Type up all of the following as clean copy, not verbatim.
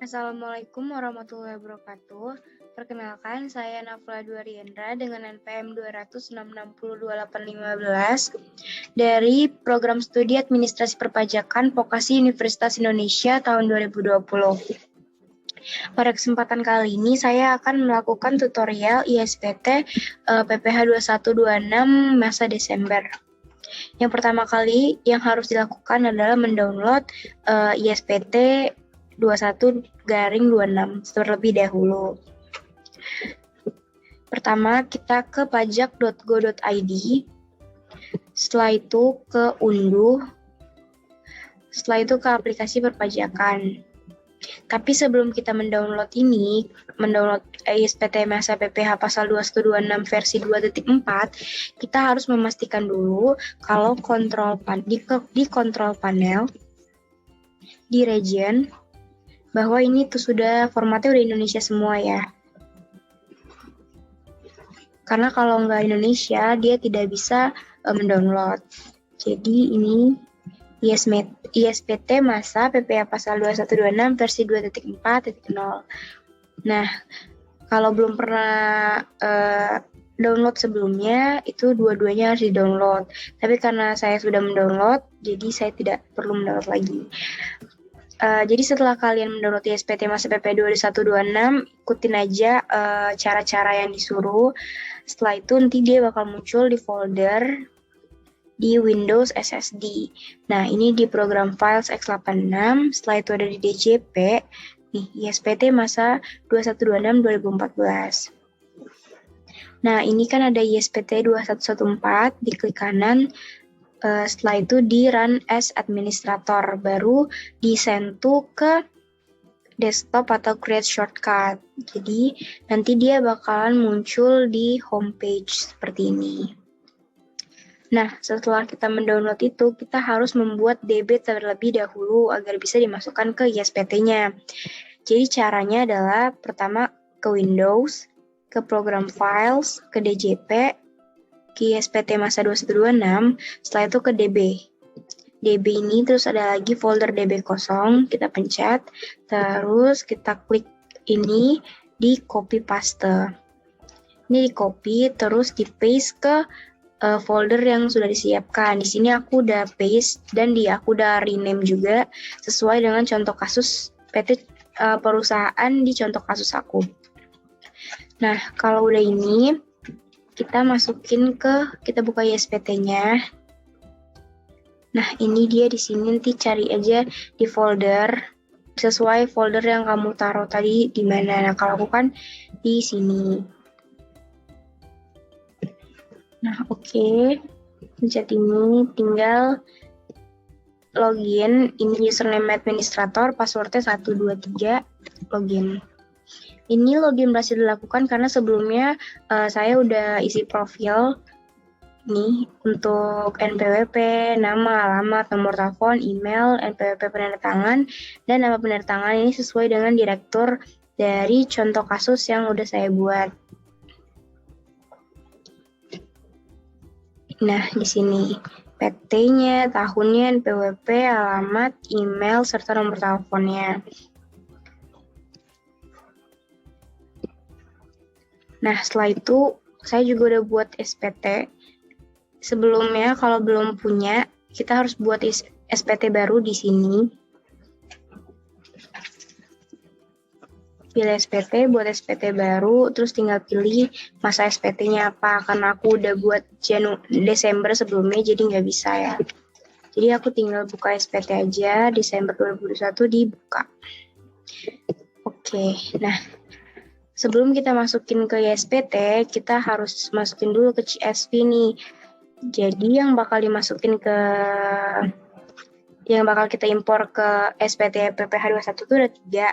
Assalamualaikum warahmatullahi wabarakatuh. Perkenalkan, saya Nafla Duariendra dengan NPM 206602815 dari Program Studi Administrasi Perpajakan Vokasi Universitas Indonesia tahun 2020. Pada kesempatan kali ini, saya akan melakukan tutorial ISPT PPH 2126 masa Desember. Yang pertama kali yang harus dilakukan adalah mendownload ISPT 21/26 terlebih dahulu. Pertama, kita ke pajak.go.id. Setelah itu ke unduh. Setelah itu ke aplikasi perpajakan. Tapi sebelum kita mendownload ISPT masa PPH pasal 2126 versi 2.4, kita harus memastikan dulu kalau di kontrol panel di region bahwa ini tuh sudah formatnya udah Indonesia semua ya. Karena kalau nggak Indonesia, dia tidak bisa mendownload. Jadi ini ISPT masa PPH pasal 2126 versi 2.4.0. Nah, kalau belum pernah download sebelumnya, itu dua-duanya harus di-download. Tapi karena saya sudah mendownload, jadi saya tidak perlu mendownload lagi. Jadi setelah kalian mendownload ISPT masa PPH 2126, ikutin aja cara-cara yang disuruh. Setelah itu nanti dia bakal muncul di folder di Windows SSD. Nah, ini di program Files x86, setelah itu ada di DJP, nih ISPT masa 2126 2014. Nah, ini kan ada ISPT 2114, diklik kanan. Setelah itu di run as administrator, baru di send to ke desktop atau create shortcut. Jadi nanti dia bakalan muncul di homepage seperti ini. Nah, setelah kita mendownload itu, kita harus membuat DB terlebih dahulu agar bisa dimasukkan ke ISPT-nya. Jadi caranya adalah pertama ke Windows, ke program Files, ke DJP, ke ISPT masa 2126, setelah itu ke DB. DB ini terus ada lagi folder DB kosong, kita pencet, terus kita klik ini di copy paste. Ini di copy, terus di paste ke folder yang sudah disiapkan. Di sini aku udah paste dan aku udah rename juga sesuai dengan contoh kasus PT perusahaan di contoh kasus aku. Nah, kalau udah ini, kita kita buka ISPT-nya. Nah, ini dia di sini, nanti cari aja di folder sesuai folder yang kamu taruh tadi di mana. Nah, kalau aku kan di sini. Nah, oke. Pencet ini, tinggal login. Ini username administrator, passwordnya 123, login. Ini login berhasil dilakukan karena sebelumnya saya udah isi profil nih untuk NPWP, nama, alamat, nomor telepon, email, NPWP penandatangan, dan nama penandatangan ini sesuai dengan direktur dari contoh kasus yang udah saya buat. Nah, di sini PT-nya, tahunnya, NPWP, alamat, email, serta nomor teleponnya. Nah, setelah itu saya juga udah buat SPT. Sebelumnya kalau belum punya, kita harus buat SPT baru di sini. Pilih SPT, buat SPT baru, terus tinggal pilih masa SPT-nya apa. Karena aku udah buat Desember sebelumnya, jadi nggak bisa ya. Jadi aku tinggal buka SPT aja, Desember 2021 dibuka. Oke, nah. Sebelum kita masukin ke ISPT, kita harus masukin dulu ke CSV nih. Jadi yang bakal kita impor ke SPT PPH 21 itu ada 3.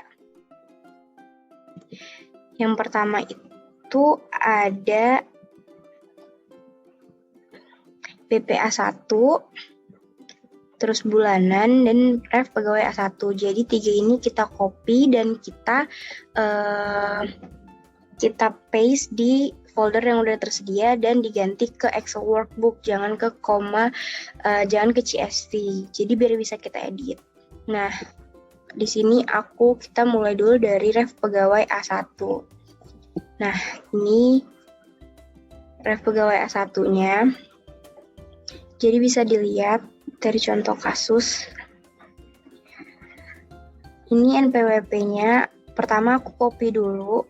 Yang pertama itu ada PPA 1, terus bulanan, dan ref pegawai A1. Jadi 3 ini kita copy dan kita paste di folder yang udah tersedia dan diganti ke Excel workbook, jangan ke CSV. Jadi biar bisa kita edit. Nah, di sini kita mulai dulu dari ref pegawai A1. Nah, ini ref pegawai A1-nya. Jadi bisa dilihat dari contoh kasus. Ini NPWP-nya. Pertama aku copy dulu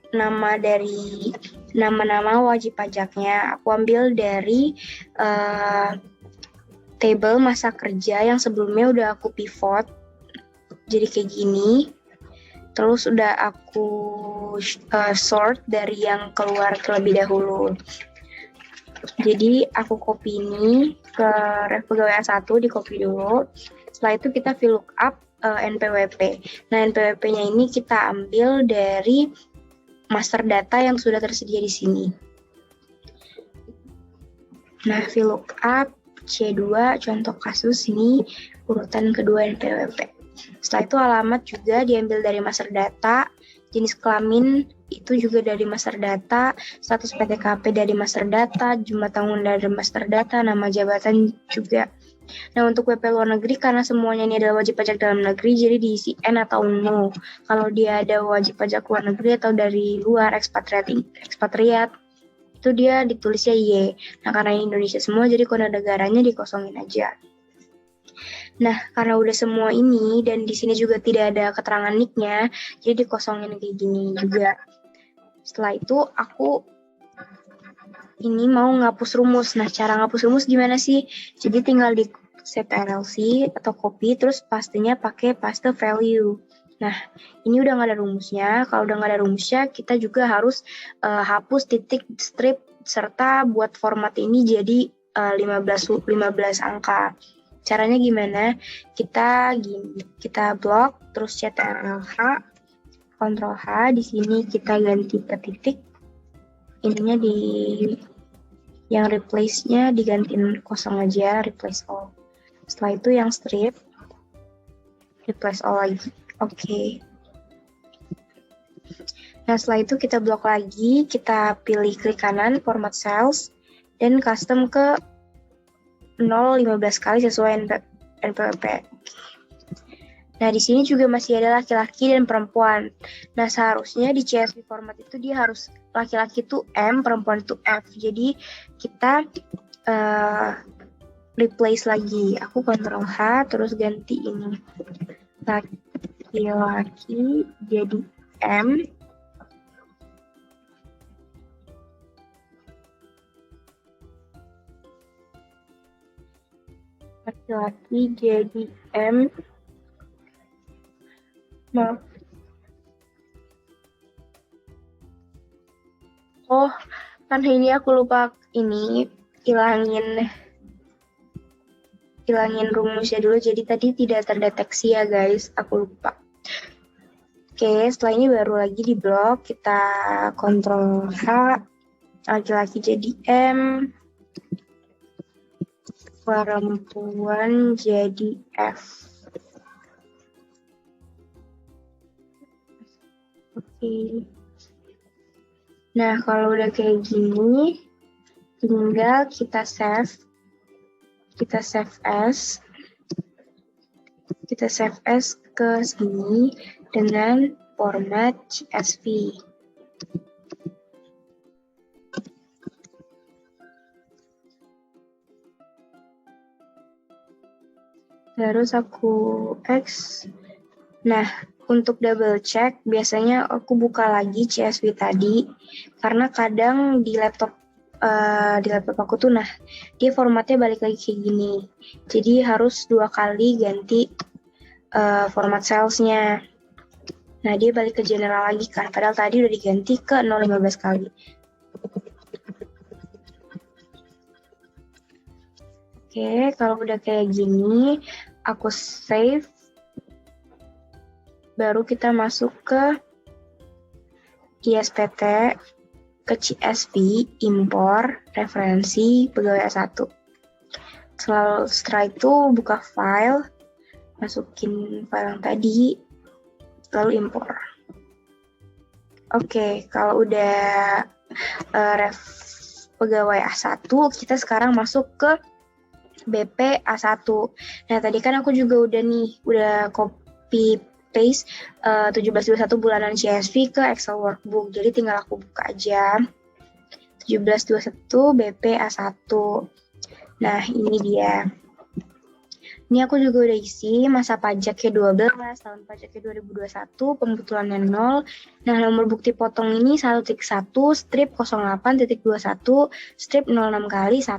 nama-nama wajib pajaknya. Aku ambil dari table masa kerja yang sebelumnya udah aku pivot. Jadi kayak gini. Terus udah aku sort dari yang keluar terlebih dahulu. Jadi aku copy ini ke ref pegawai A1, di copy dulu. Setelah itu kita VLOOKUP NPWP. Nah, NPWP-nya ini kita ambil dari master data yang sudah tersedia di sini. Nah, VLOOKUP C2 contoh kasus ini urutan kedua NPWP. Setelah itu alamat juga diambil dari master data, jenis kelamin itu juga dari master data, status PTKP dari master data, jumlah tahun dari master data, nama jabatan juga. Nah, untuk WP luar negeri, karena semuanya ini adalah wajib pajak dalam negeri, jadi diisi N atau no. Kalau dia ada wajib pajak luar negeri atau dari luar ekspatriat, itu dia ditulisnya Y. Nah, karena Indonesia semua, jadi kode negaranya dikosongin aja. Nah, karena udah semua ini, dan di sini juga tidak ada keterangan nick-nya, jadi dikosongin kayak gini juga. Setelah itu, aku ini mau ngapus rumus. Nah, cara ngapus rumus gimana sih? Jadi tinggal di set RLC atau copy, terus pastenya pakai paste value. Nah, ini udah nggak ada rumusnya. Kalau udah nggak ada rumusnya, kita juga harus hapus titik strip, serta buat format ini jadi 15 angka. Caranya gimana? Kita blok, terus CTRL-H, Ctrl H, di sini kita ganti ke titik. Ininya yang replace-nya digantiin kosong aja, replace all. Setelah itu yang strip, replace all lagi. Oke. Nah, setelah itu kita blok lagi, kita pilih klik kanan, format cells, dan custom ke 0,15 kali sesuai NPWP. Nah, di sini juga masih ada laki-laki dan perempuan. Nah, seharusnya di CSV format itu dia harus laki-laki itu M, perempuan itu F. Jadi, kita replace lagi. Aku Ctrl H, terus ganti ini. Laki-laki jadi M. Laki-laki jadi M. Maaf. Oh, kan ini aku lupa hilangin rumusnya dulu, jadi tadi tidak terdeteksi ya guys, aku lupa. Oke, setelah ini baru lagi di blok, kita Ctrl H, laki-laki jadi M, perempuan jadi F. Oke. Nah, kalau udah kayak gini, tinggal kita save as. Kita save as ke sini dengan format CSV. Terus aku X. Nah, untuk double check, biasanya aku buka lagi CSV tadi, karena kadang di laptop aku tuh, dia formatnya balik lagi kayak gini. Jadi harus 2 kali ganti format cellsnya. Nah, dia balik ke general lagi kan, padahal tadi udah diganti ke 0,15 kali. Oke, kalau udah kayak gini, aku save. Baru kita masuk ke ISPT, ke CSV, impor, referensi, pegawai A1. Setelah itu buka file, masukin file yang tadi, lalu impor. Oke, kalau udah ref pegawai A1, kita sekarang masuk ke BP A1. Nah, tadi kan aku juga udah copy paste 1721 bulanan CSV ke Excel workbook. Jadi tinggal aku buka aja. 1721 BP A1. Nah, ini dia. Ini aku juga udah isi masa pajaknya 12, tahun pajaknya 2021, pembetulannya 0. Nah, nomor bukti potong ini 1.1, strip 08.21, strip 06 kali 1.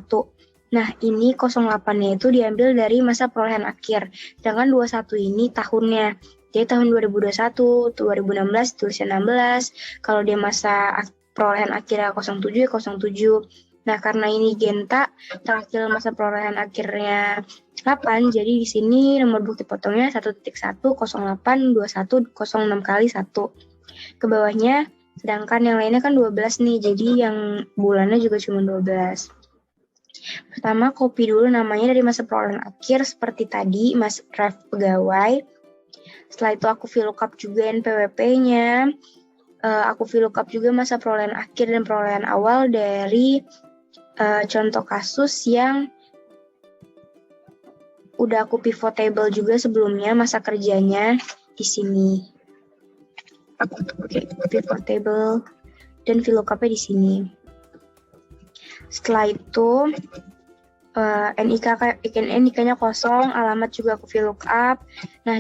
Nah, ini 08-nya itu diambil dari masa perolehan akhir. Sedangkan 21 ini tahunnya. Jadi tahun 2021, 2016, tulisnya 16. Kalau dia masa perolehan akhirnya 07, ya 07. Nah, karena ini Genta, terakhir masa perolehan akhirnya 8, jadi di sini nomor bukti potongnya 1.1082106 kali 1. Ke bawahnya, sedangkan yang lainnya kan 12 nih, jadi yang bulannya juga cuma 12. Pertama, copy dulu namanya dari masa perolehan akhir seperti tadi, mas ref pegawai. Setelah itu aku VLOOKUP juga NPWP-nya. Aku VLOOKUP juga masa perolehan akhir dan perolehan awal dari contoh kasus yang udah aku pivot table juga sebelumnya, masa kerjanya di sini. Aku pakai pivot table dan VLOOKUP-nya di sini. Setelah itu NIK-nya kosong, alamat juga aku VLOOKUP. Nah,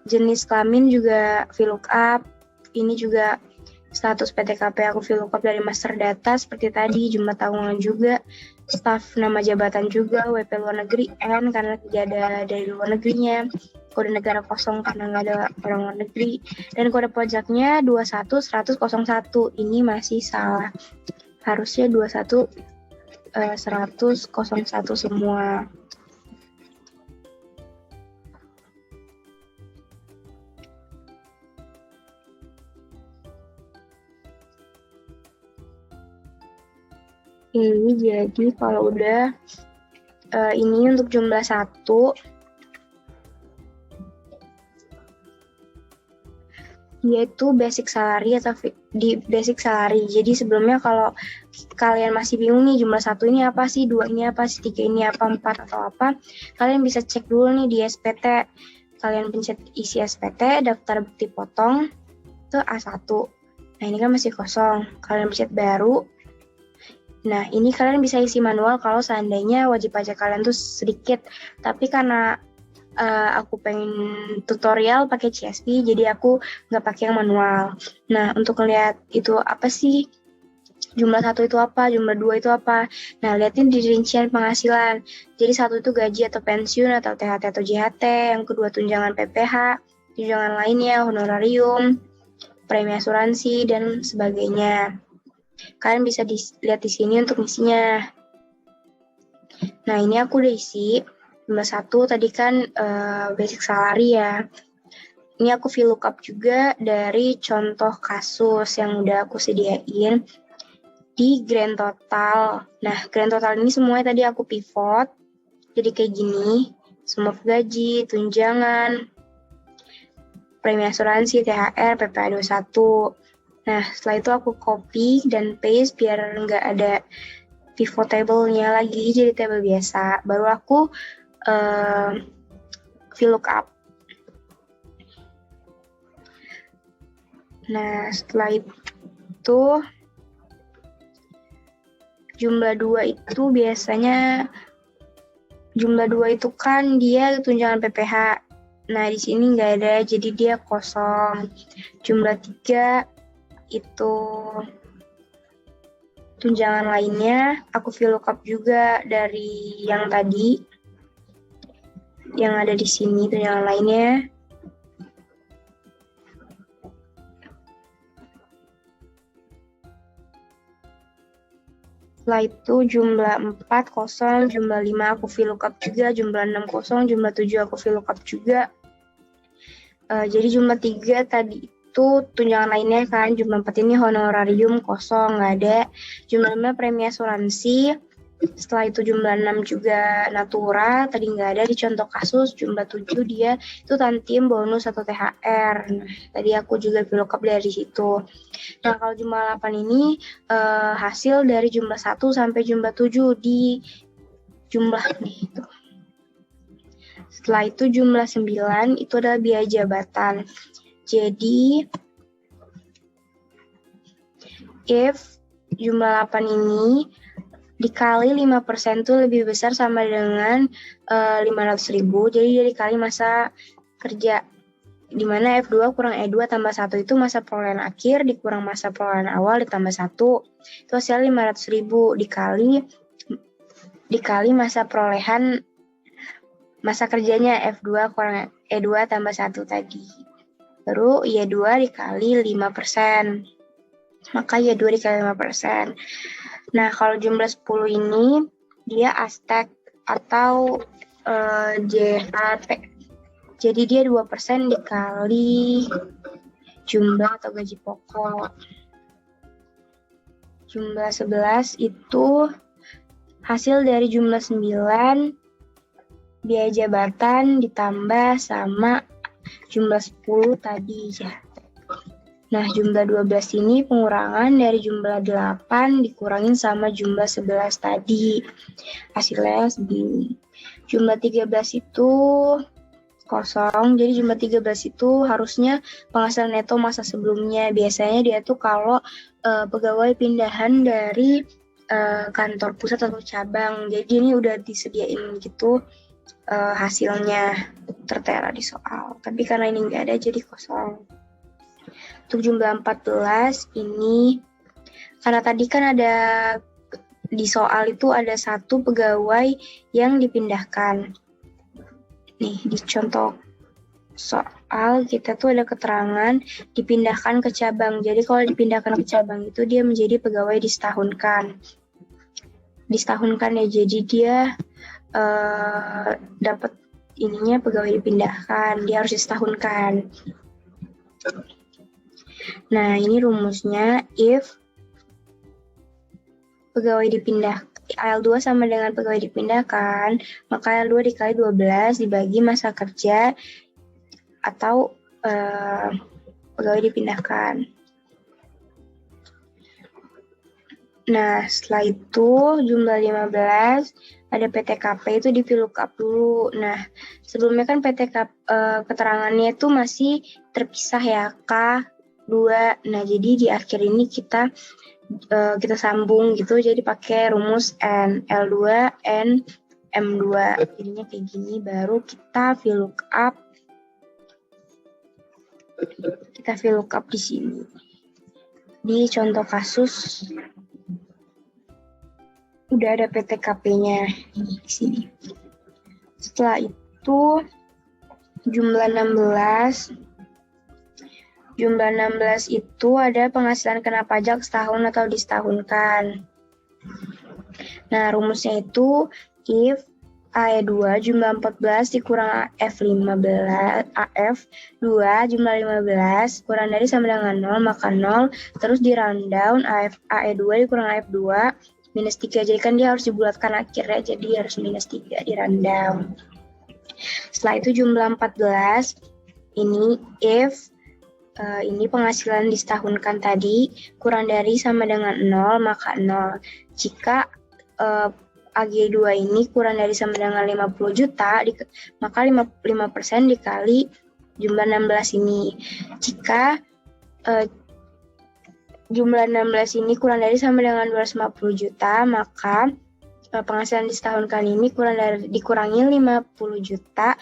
jenis kelamin juga VLOOKUP. Ini juga status PTKP aku VLOOKUP dari master data seperti tadi, jumlah tanggungan juga, staf nama jabatan juga, WP luar negeri N karena tidak ada dari luar negerinya, kode negara kosong karena nggak ada orang luar negeri, dan kode pajaknya 21.100.01. Ini masih salah. Harusnya 21.100.01 semua. Ini jadi kalau udah ini untuk jumlah 1, yaitu basic salary atau di basic salary. Jadi sebelumnya kalau kalian masih bingung nih jumlah 1 ini apa sih, 2 ini apa sih, 3 ini apa, 4 atau apa, kalian bisa cek dulu nih di SPT. Kalian pencet isi SPT, daftar bukti potong, itu A1. Nah, ini kan masih kosong. Kalian pencet baru. Nah, ini kalian bisa isi manual kalau seandainya wajib pajak kalian tuh sedikit. Tapi karena aku pengen tutorial pakai CSV, jadi aku nggak pakai yang manual. Nah, untuk ngeliat itu apa sih, jumlah 1 itu apa, jumlah 2 itu apa. Nah, liatin di rincian penghasilan. Jadi 1 itu gaji atau pensiun atau THT atau JHT, yang kedua tunjangan PPH, tunjangan lainnya, honorarium, premi asuransi, dan sebagainya. Kalian bisa lihat di sini untuk isinya. Nah, ini aku udah isi. Jumlah 1 tadi kan basic salary ya. Ini aku VLOOKUP juga dari contoh kasus yang udah aku sediain di grand total. Nah, grand total ini semuanya tadi aku pivot. Jadi kayak gini. Semua gaji, tunjangan, premi asuransi, THR, PPh 21. Nah, setelah itu aku copy dan paste biar nggak ada pivot table-nya lagi, jadi table biasa. Baru aku VLOOKUP. Nah, setelah itu jumlah 2 itu biasanya, jumlah 2 itu kan dia tunjangan PPH. Nah, di sini nggak ada, jadi dia kosong. Jumlah 3 itu tunjangan lainnya, aku VLOOKUP juga dari yang tadi, yang ada di sini tunjangan lainnya. Setelah itu jumlah 4 kosong, jumlah 5 aku VLOOKUP juga, jumlah 6 kosong, jumlah 7 aku VLOOKUP juga. Jadi jumlah 3 tadi itu tunjangan lainnya kan, jumlah 4 ini honorarium kosong, nggak ada. Jumlah 5 premi asuransi, setelah itu jumlah 6 juga natura, tadi nggak ada di contoh kasus. Jumlah 7 dia itu tantim, bonus, atau THR. Nah, tadi aku juga VLOOKUP dari situ. Nah, kalau jumlah 8 ini hasil dari jumlah 1 sampai jumlah 7 di jumlah nih. Setelah itu jumlah 9 itu adalah biaya jabatan. Jadi, if jumlah 8 ini dikali 5% itu lebih besar sama dengan 500.000, jadi dia dikali masa kerja. Di mana F2 kurang E2 tambah 1 itu masa perolehan akhir dikurang masa perolehan awal ditambah 1. Itu hasilnya 500.000 dikali masa perolehan masa kerjanya F2 kurang E2 tambah 1 tadi. Baru Y2 dikali 5%. Maka Y2 dikali 5%. Nah, kalau jumlah 10 ini dia Aztec atau JHT. Jadi dia 2% dikali jumlah atau gaji pokok. Jumlah 11 itu hasil dari jumlah 9 biaya jabatan ditambah sama jumlah 10 tadi ya. Nah, jumlah 12 ini pengurangan dari jumlah 8 dikurangin sama jumlah 11 tadi. Hasilnya segini. Jumlah 13 itu kosong, jadi jumlah 13 itu harusnya penghasilan neto masa sebelumnya. Biasanya dia tuh kalau pegawai pindahan dari kantor pusat atau cabang, jadi ini udah disediain gitu hasilnya tertera di soal. Tapi karena ini nggak ada jadi kosong. Untuk jumlah 14 ini, karena tadi kan ada di soal itu ada satu pegawai yang dipindahkan. Nih, di contoh soal kita tuh ada keterangan dipindahkan ke cabang. Jadi kalau dipindahkan ke cabang itu dia menjadi pegawai disetahunkan. Disetahunkan ya, jadi dia dapat ininya pegawai dipindahkan, dia harus disetahunkan. Nah, ini rumusnya if pegawai dipindah AL2 sama dengan pegawai dipindahkan, maka AL2 dikali 12 dibagi masa kerja atau pegawai dipindahkan. Nah, setelah itu jumlah 15 ada PTKP itu di VLOOKUP dulu. Nah, sebelumnya kan PTKP keterangannya itu masih terpisah ya, K2. Nah, jadi di akhir ini kita sambung gitu, jadi pakai rumus N, L2, N, M2. Jadinya kayak gini, baru kita VLOOKUP. Kita VLOOKUP di sini. Di contoh kasus, udah ada PTKP-nya di sini. Setelah itu, jumlah 16 itu ada penghasilan kena pajak setahun atau disetahunkan. Nah, rumusnya itu if AE2 jumlah 14 dikurang AF2 jumlah 15 kurang dari sama dengan 0 maka 0 terus di rundown AE2 dikurang AF2 minus 3. Jadi kan dia harus dibulatkan akhirnya, jadi harus minus 3 di rundown. Setelah itu jumlah 14 ini if ini penghasilan disetahunkan tadi kurang dari sama dengan 0 maka 0. Jika AG2 ini kurang dari sama dengan 50 juta maka 5% dikali jumlah 16 ini. Jika jumlah 16 ini kurang dari sama dengan 250 juta maka penghasilan disetahunkan ini dikurangi 50 juta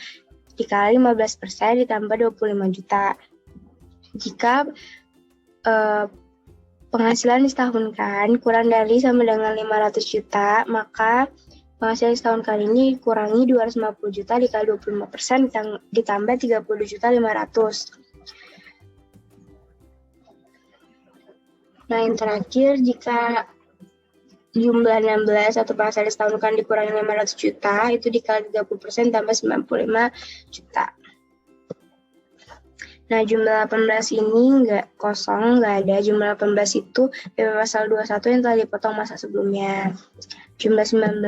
dikali 15% ditambah 25 juta. Jika penghasilan disetahunkan kurang dari sama dengan 500 juta, maka penghasilan disetahunkan ini kurangi 250 juta dikali 25% ditambah 30 juta 500. Nah, yang terakhir, jika jumlah 16 atau penghasilan disetahunkan dikurangi 500 juta, itu dikali 30% tambah 95 juta. Nah, jumlah 18 ini nggak kosong, nggak ada. Jumlah 18 itu PP pasal 21 yang telah dipotong masa sebelumnya. Jumlah 19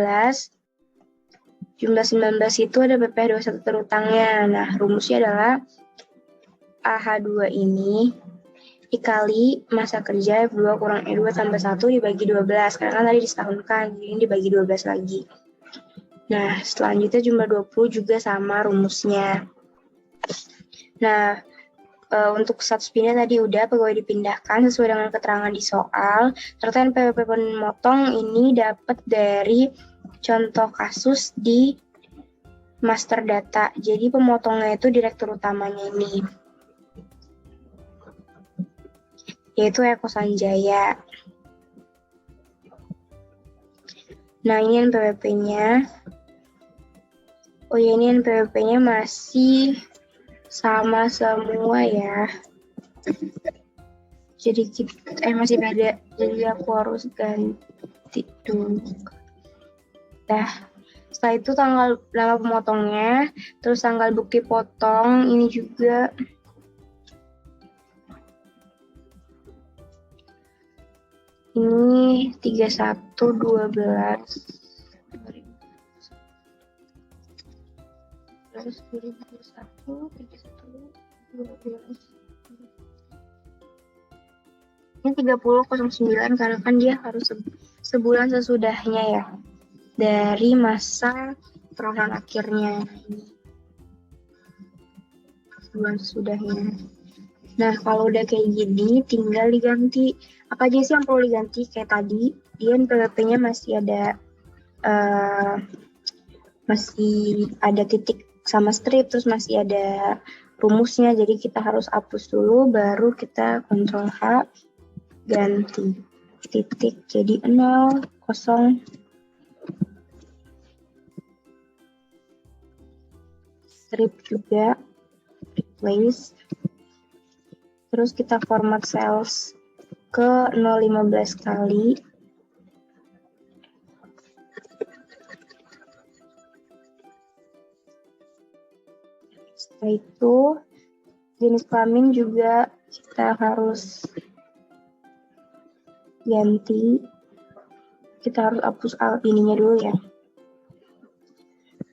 itu ada PP 21 terutangnya. Nah, rumusnya adalah AH2 ini dikali masa kerja F2 kurang E2 tambah 1 dibagi 12. Karena kan tadi disetahunkan, jadi dibagi 12 lagi. Nah, selanjutnya jumlah 20 juga sama rumusnya. Nah, untuk status pindah tadi udah, pegawai dipindahkan sesuai dengan keterangan di soal. Serta NPWP pemotong ini dapat dari contoh kasus di master data. Jadi pemotongnya itu direktur utamanya ini, yaitu Eko Sanjaya. Nah, ini NPWP-nya. Oh ya, ini NPWP-nya masih sama semua ya. Jadi masih beda. Jadi aku harus ganti dulu. Nah, setelah itu tanggal pemotongnya, terus tanggal bukti potong ini juga. Ini 31/12 2021, 31/12. Ini 30/09 karena kan dia harus sebulan sesudahnya ya, dari masa perolehan akhirnya. Ini sebulan sesudahnya. Nah, kalau udah kayak gini, tinggal diganti. Apa aja sih yang perlu diganti? Kayak tadi, dia NPWP-nya masih ada titik sama strip, terus masih ada rumusnya. Jadi kita harus hapus dulu, baru kita Ctrl H, ganti titik jadi 0, 0. Strip juga, replace. Terus kita format cells ke 0,15 kali. Setelah itu, jenis kelamin juga kita harus ganti. Kita harus hapus ininya dulu ya.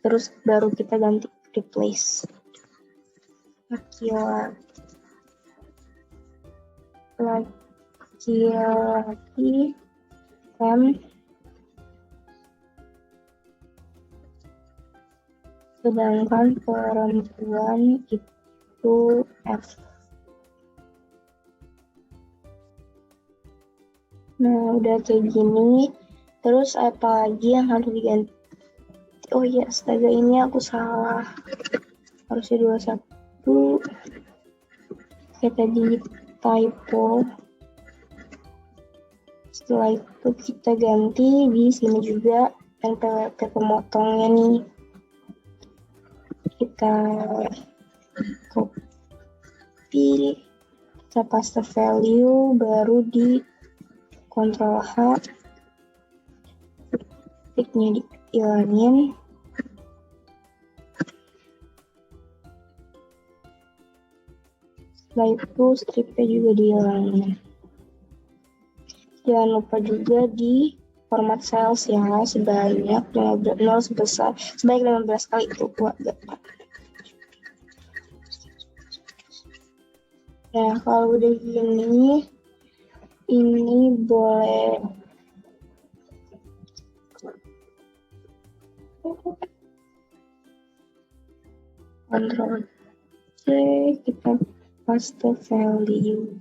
Terus baru kita ganti replace. Laki-laki M, sedangkan perempuan itu F. Nah, udah kayak gini. Terus apa lagi yang harus diganti? Oh iya, astaga, ini aku salah. Harusnya 21. Kayak tadi typo. Setelah itu kita ganti di sini juga NPWP pemotongnya nih. Kita copy, kita paste value, baru di Ctrl H, titiknya dihilangin. Setelah itu stripnya juga dihilangin. Jangan lupa juga di format cells ya, sebanyak 15 kali itu buat dapat. Nah, kalau udah gini, ini boleh Ctrl C, kita paste value.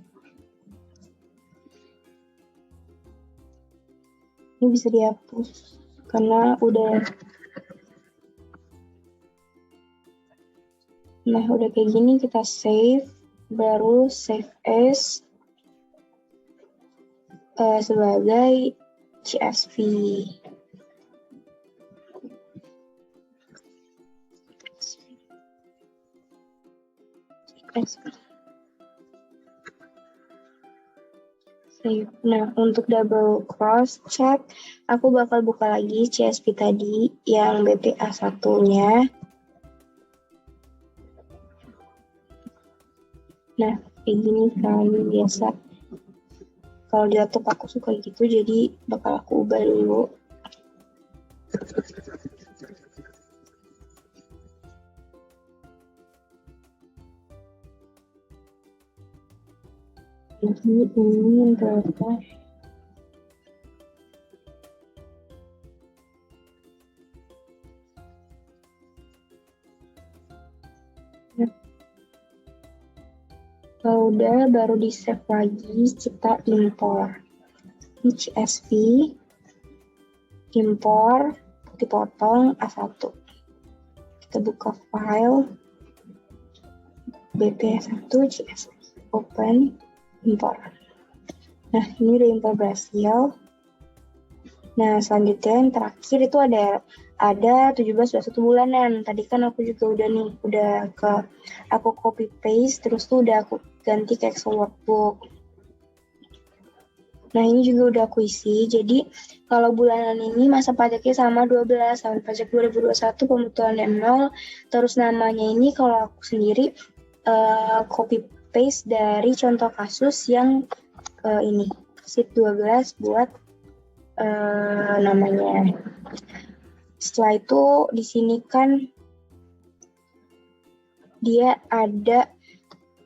Ini bisa dihapus karena udah kayak gini. Kita save, baru save as sebagai CSV. Nah, untuk double cross check, aku bakal buka lagi CSV tadi yang BPA satunya. Nah, kayak gini kan biasa. Kalau di laptop aku suka gitu, jadi bakal aku ubah dulu. Jadi ini berapa? Kalau udah, baru di save lagi, kita impor. Ini CSV, impor, dipotong A1. Kita buka file, BP1 CSV, open, impor. Nah, ini udah impor berhasil. Nah, selanjutnya yang terakhir itu ada 17-21 bulanan. Tadi kan aku juga aku copy paste, terus tuh udah aku ganti ke Excel workbook. Nah, ini juga udah aku isi. Jadi, kalau bulanan ini masa pajaknya sama 12, sama pajak 2021 pembetulannya 0. Terus namanya ini kalau aku sendiri copy paste dari contoh kasus yang ini, sheet 12 buat namanya. Setelah itu di sini kan dia ada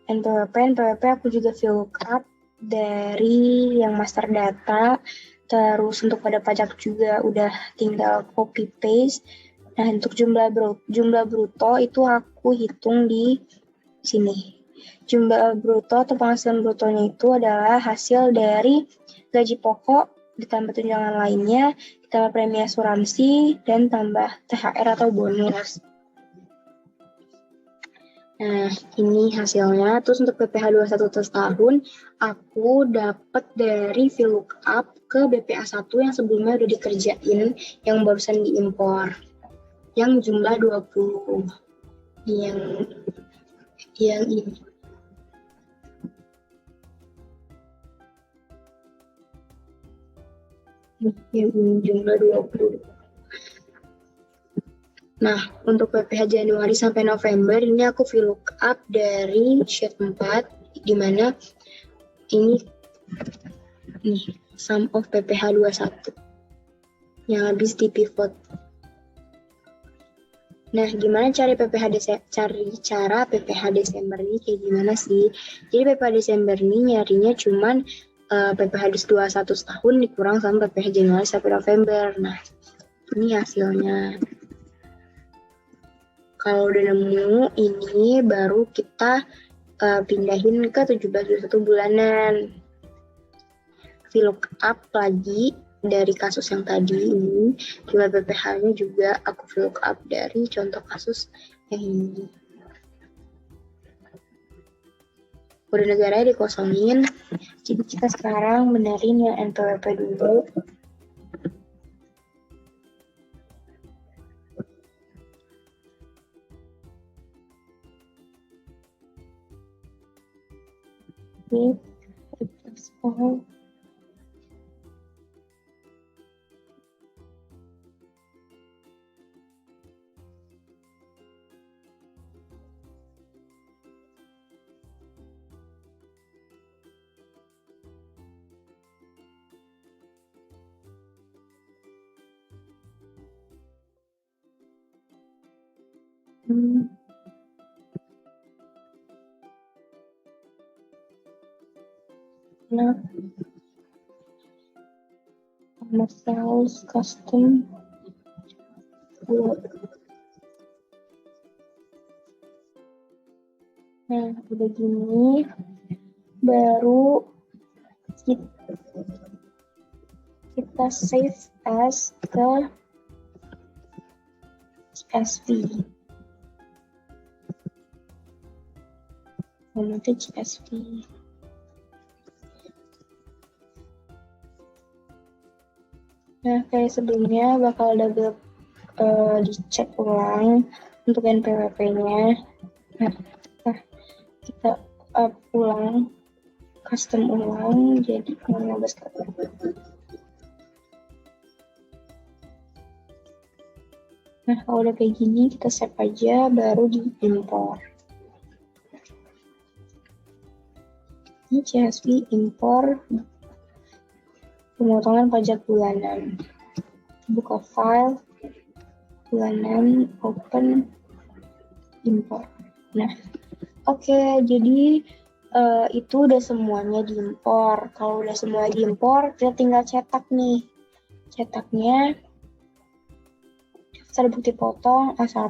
NPWP aku juga VLOOKUP dari yang master data. Terus untuk pada pajak juga udah tinggal copy paste. Nah, untuk jumlah bruto itu aku hitung di sini. Jumlah bruto atau penghasilan brutonya itu adalah hasil dari gaji pokok ditambah tunjangan lainnya, ditambah premi asuransi, dan tambah THR atau bonus. Nah, ini hasilnya. Terus untuk PPh 21 tahun, aku dapat dari VLOOKUP ke BPA1 yang sebelumnya udah dikerjain, yang barusan diimpor. Yang jumlah 20. Yang ini. Yang ini jumlah 20. Nah, untuk PPh Januari sampai November, ini aku VLOOKUP dari sheet 4, di mana ini nih, sum of PPh 21 yang habis di pivot. Nah, gimana cara PPh Desember ini kayak gimana sih? Jadi PPh Desember ini nyarinya cuman PPh 21 setahun dikurang sama PPh Januari sampai November. Nah, ini hasilnya. Kalau udah nemu ini baru kita pindahin ke 17-21 bulanan. VLOOKUP lagi dari kasus yang tadi ini, jumlah PPh-nya juga aku VLOOKUP dari contoh kasus yang ini. Kode negaranya dikosongin, jadi kita sekarang benerin yang NPWP dulu. Oke, replace all. Nah, sama sales custom Nah, udah gini, baru kita save as ke CSV. Nanti CSV. Nah, kayak sebelumnya bakal double dicek ulang untuk NPWP-nya. Nah, kita ulang, custom ulang, jadi 15 kali. Nah, kalau udah kayak gini, kita save aja, baru diimpor. Ini CSV impor pemotongan pajak bulanan. Buka file, bulanan, open, impor. Nah, oke, jadi itu udah semuanya diimpor. Kalau udah semuanya diimpor, kita tinggal cetak nih. Cetaknya, daftar bukti potong A1.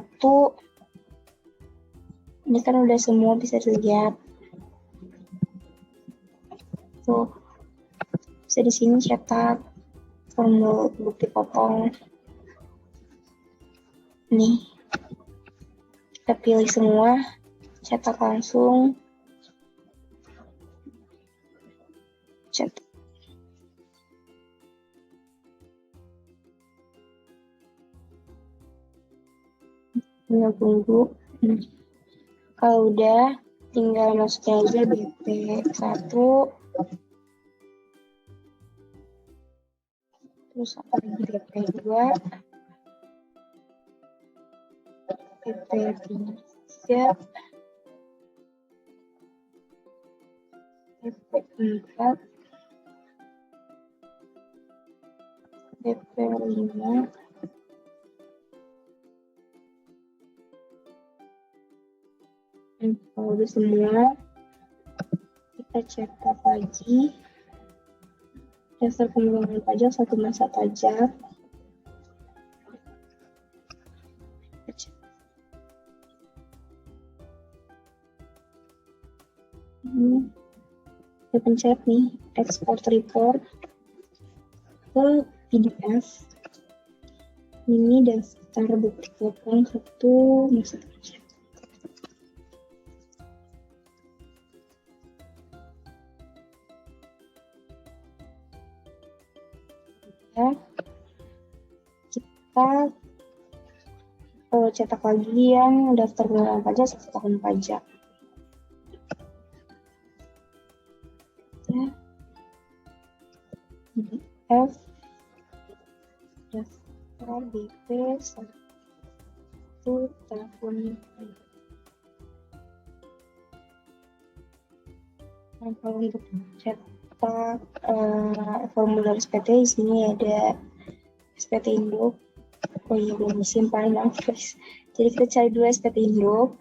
Ini kan udah semua bisa dilihat. Tuh, bisa di sini cetak formulir bukti potong. Nih, kita pilih semua, cetak langsung. Cetak. Tinggal tunggu. Kalau udah, tinggal masukin aja BP1. Terus apa lagi BP2. BP3. BP4. BP5. Kalau udah semua, kita cetak lagi daftar pengeluaran pajak 1 masa pajak. Kita pencet nih export report ke PDF. Ini daftar bukti potong 1 masa pajak. Kita cetak lagi yang daftar pengeluaran pajak 1 tahun pajak. PDF daftar BP 1 tahun. Nah, kalau untuk cetak formulir SPT, di sini ada SPT induk. Oh iya, belum disimpan, maaf guys. Jadi kita cari dulu SPT induk.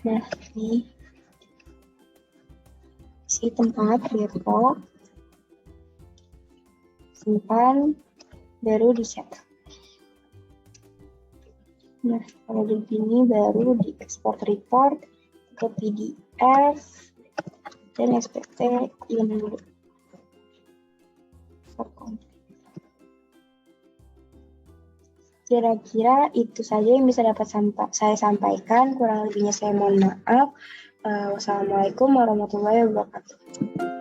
Nah, ini isi tempat Depok, simpan, baru dicetak. Nah, kalau begini baru di export report ke PDF dan SPT induk. Kira-kira itu saja yang bisa dapat saya sampaikan. Kurang lebihnya saya mohon maaf. Wassalamualaikum warahmatullahi wabarakatuh.